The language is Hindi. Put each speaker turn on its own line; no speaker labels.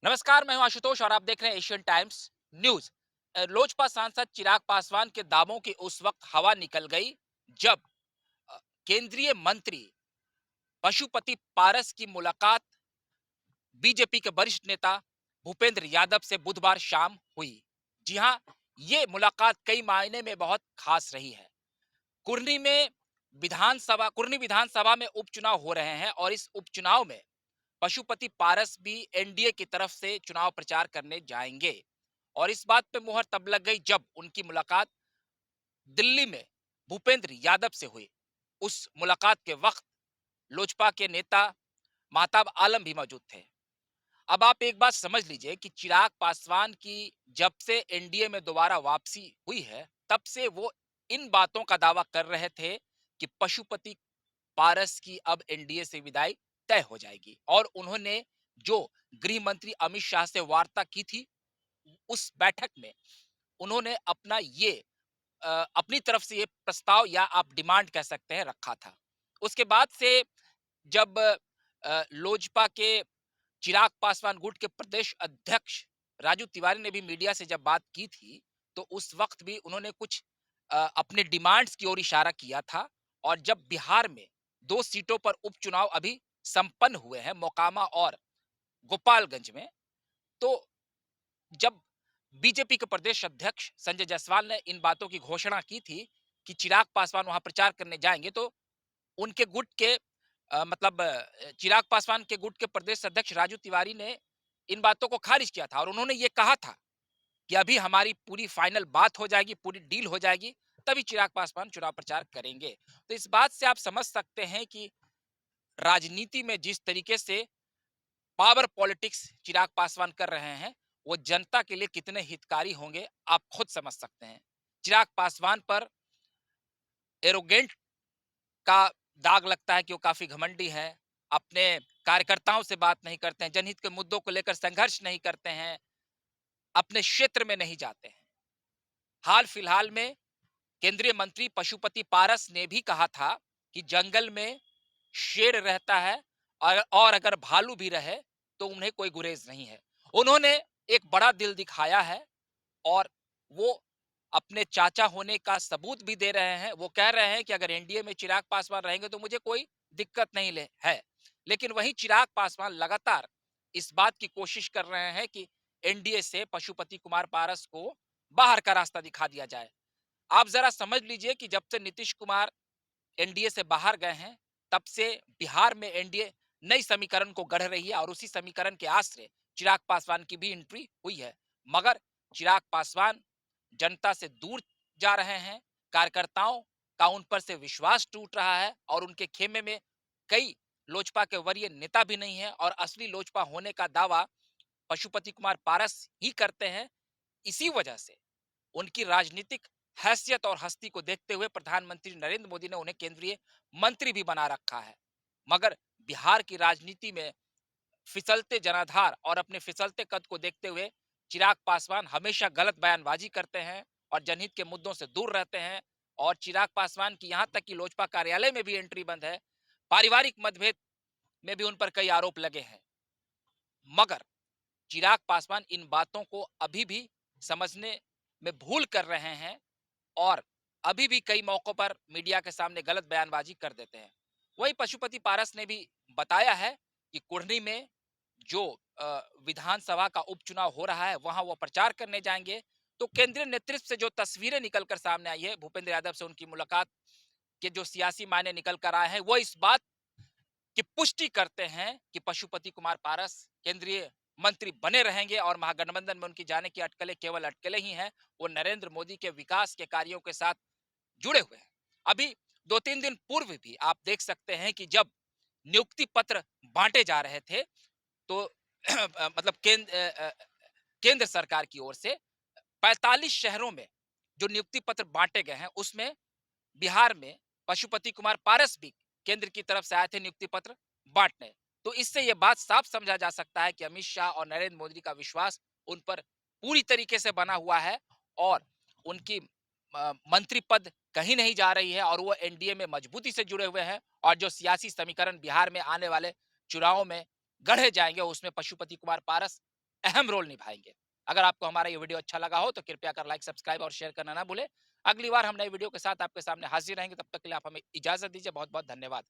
नमस्कार, मैं हूं आशुतोष और आप देख रहे हैं एशियन टाइम्स न्यूज। लोजपा सांसद चिराग पासवान के दावों की उस वक्त हवा निकल गई जब अ, केंद्रीय मंत्री पशुपति पारस की मुलाकात बीजेपी के वरिष्ठ नेता भूपेंद्र यादव से बुधवार शाम हुई। जी हां, ये मुलाकात कई मायने में बहुत खास रही है। कुर्नी में कुर्नी विधानसभा में उपचुनाव हो रहे हैं और इस उपचुनाव में पशुपति पारस भी एनडीए की तरफ से चुनाव प्रचार करने जाएंगे। और इस बात पे मुहर तब लग गई जब उनकी मुलाकात दिल्ली में भूपेंद्र यादव से हुई। उस मुलाकात के वक्त लोजपा के नेता महताब आलम भी मौजूद थे। अब आप एक बात समझ लीजिए कि चिराग पासवान की जब से एनडीए में दोबारा वापसी हुई है, तब से वो इन बातों का दावा कर रहे थे कि पशुपति पारस की अब एनडीए से विदाई तय हो जाएगी। और उन्होंने जो गृह मंत्री अमित शाह से वार्ता की थी, उस बैठक में उन्होंने अपनी तरफ से ये प्रस्ताव या आप डिमांड कह सकते हैं रखा था। उसके बाद से जब लोजपा के चिराग पासवान गुट के प्रदेश अध्यक्ष राजू तिवारी ने भी मीडिया से जब बात की थी, तो उस वक्त भी उन्होंने कुछ अपने डिमांड्स की ओर इशारा किया था। और जब बिहार में 2 सीटों पर उपचुनाव अभी संपन्न हुए हैं, मोकामा और गोपालगंज में, तो जब बीजेपी के प्रदेश अध्यक्ष संजय जायसवाल ने इन बातों की घोषणा की थी कि चिराग पासवान वहां प्रचार करने जाएंगे, तो उनके गुट के चिराग पासवान के गुट के प्रदेश अध्यक्ष राजू तिवारी ने इन बातों को खारिज किया था और उन्होंने ये कहा था कि अभी हमारी पूरी फाइनल बात हो जाएगी, पूरी डील हो जाएगी, तभी चिराग पासवान चुनाव प्रचार करेंगे। तो इस बात से आप समझ सकते हैं कि राजनीति में जिस तरीके से पावर पॉलिटिक्स चिराग पासवान कर रहे हैं, वो जनता के लिए कितने हितकारी होंगे, आप खुद समझ सकते हैं। चिराग पासवान पर एरोगेंट का दाग लगता है कि वो काफी घमंडी है, अपने कार्यकर्ताओं से बात नहीं करते हैं, जनहित के मुद्दों को लेकर संघर्ष नहीं करते हैं, अपने क्षेत्र में नहीं जाते हैं। हाल फिलहाल में केंद्रीय मंत्री पशुपति पारस ने भी कहा था कि जंगल में शेर रहता है और अगर भालू भी रहे तो उन्हें कोई गुरेज नहीं है। उन्होंने एक बड़ा दिल दिखाया है और वो अपने चाचा होने का सबूत भी दे रहे हैं। वो कह रहे हैं कि अगर एनडीए में चिराग पासवान रहेंगे तो मुझे कोई दिक्कत नहीं ले है। लेकिन वहीं चिराग पासवान लगातार इस बात की कोशिश कर रहे हैं कि एनडीए से पशुपति कुमार पारस को बाहर का रास्ता दिखा दिया जाए। आप जरा समझ लीजिए कि जब से नीतीश कुमार एनडीए से बाहर गए हैं, तब से बिहार में एनडीए नई समीकरण को गढ़ रही है और उसी समीकरण के आश्रय चिराग पासवान की भी एंट्री हुई है। मगर चिराग पासवान जनता से दूर जा रहे हैं, कार्यकर्ताओं का उन पर से विश्वास टूट रहा है और उनके खेमे में कई लोजपा के वरीय नेता भी नहीं है और असली लोजपा होने का दावा पशुपति कुमार पारस ही करते हैं। इसी वजह से उनकी राजनीतिक हैसियत और हस्ती को देखते हुए प्रधानमंत्री नरेंद्र मोदी ने उन्हें केंद्रीय मंत्री भी बना रखा है। मगर बिहार की राजनीति में फिसलते जनाधार और अपने फिसलते कद को देखते हुए चिराग पासवान हमेशा गलत बयानबाजी करते हैं और जनहित के मुद्दों से दूर रहते हैं। और चिराग पासवान की यहां तक कि लोजपा कार्यालय में भी एंट्री बंद है। पारिवारिक मतभेद में भी उन पर कई आरोप लगे हैं। मगर चिराग पासवान इन बातों को अभी भी समझने में भूल कर रहे हैं और अभी भी कई मौकों पर मीडिया के सामने गलत बयानबाजी कर देते हैं। वही पशुपति पारस ने भी बताया है कि कुढ़नी में जो विधानसभा का उपचुनाव हो रहा है, वहां वो प्रचार करने जाएंगे। तो केंद्रीय नेतृत्व से जो तस्वीरें निकलकर सामने आई है, भूपेंद्र यादव से उनकी मुलाकात के जो सियासी मायने निकल कर आए हैं, वो इस बात की पुष्टि करते हैं कि पशुपति कुमार पारस केंद्रीय मंत्री बने रहेंगे और महागठबंधन में उनकी जाने की अटकलें केवल अटकलें ही हैं। वो नरेंद्र मोदी के विकास के कार्यों के साथ जुड़े हुए हैं। अभी 2-3 दिन पूर्व भी आप देख सकते हैं कि जब नियुक्ति पत्र बांटे जा रहे थे, तो केंद्र सरकार की ओर से 45 शहरों में जो नियुक्ति पत्र बांटे गए हैं, उसमें बिहार में पशुपति कुमार पारस भी केंद्र की तरफ से आए थे नियुक्ति पत्र बांटने। तो इससे यह बात साफ समझा जा सकता है कि अमित शाह और नरेंद्र मोदी का विश्वास उन पर पूरी तरीके से बना हुआ है और उनकी मंत्री पद कहीं नहीं जा रही है और वो एनडीए में मजबूती से जुड़े हुए हैं। और जो सियासी समीकरण बिहार में आने वाले चुनावों में गढ़े जाएंगे, उसमें पशुपति कुमार पारस अहम रोल निभाएँगे। अगर आपको हमारा ये वीडियो अच्छा लगा हो तो कृपया कर लाइक, सब्सक्राइब और शेयर करना ना भूलें। अगली बार हम नए वीडियो के साथ आपके सामने हाज़िर रहेंगे, तब तक के लिए आप हमें इजाज़त दीजिए। बहुत-बहुत धन्यवाद।